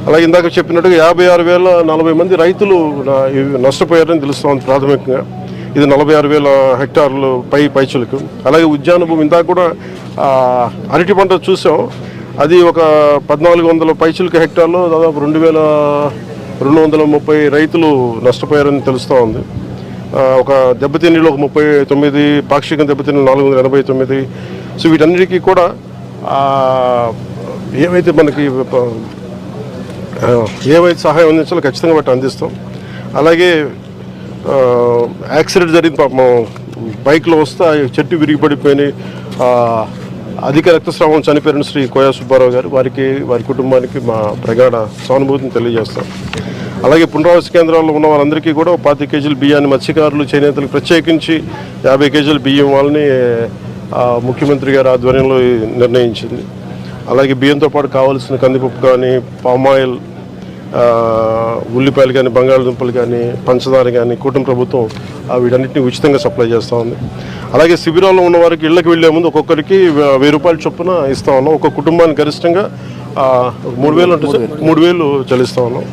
అలాగే ఇందాక చెప్పినట్టుగా 56,040 మంది రైతులు నష్టపోయారని తెలుస్తోంది ప్రాథమికంగా. ఇది 46,000 హెక్టార్లు పైచులకు. అలాగే ఉద్యాన భూమి ఇందాక కూడా అరటి పంట చూసాం, అది ఒక 1,400 పైచులకు హెక్టార్లో దాదాపు 2,230 రైతులు నష్టపోయారని తెలుస్తూ ఉంది. ఒక దెబ్బతిన్నీళ్ళు ఒక 39, పాక్షిక దెబ్బతిన్న 489. సో వీటన్నిటికీ కూడా ఏమైతే మనకి ఏమైతే సహాయం అందించాలో ఖచ్చితంగా బట్టి అందిస్తాం. అలాగే యాక్సిడెంట్ జరిగింది పాపం, బైక్లో వస్తే చెట్టు విరిగిపడిపోయినాయి, అధిక రక్తస్రావం చనిపోయిన శ్రీ కోయా సుబ్బారావు గారు, వారి కుటుంబానికి మా ప్రగాఢ సానుభూతిని తెలియజేస్తాం. అలాగే పునరావాస కేంద్రాల్లో ఉన్న వాళ్ళందరికీ కూడా 25 కేజీల బియ్యాన్ని మత్స్యకారులు, చేనేతలకు ప్రత్యేకించి 50 కేజీల బియ్యం వాళ్ళని ముఖ్యమంత్రి గారి ఆధ్వర్యంలో నిర్ణయించింది. అలాగే బియ్యంతో పాటు కావాల్సిన కందిపప్పు కానీ, పామాయిల్, ఉల్లిపాయలు కానీ, బంగాళదుంపలు కానీ, పంచదార కానీ కూటమి ప్రభుత్వం వీటన్నిటిని ఉచితంగా సప్లై చేస్తూ ఉంది. అలాగే శిబిరాల్లో ఉన్న వారికి ఇళ్లకు వెళ్లే ముందు ఒక్కొక్కరికి 1000 రూపాయల చొప్పున ఇస్తా ఉన్నాం. ఒక్కొక్క కుటుంబానికి గరిష్టంగా 3,000 చెల్లిస్తా ఉన్నాం.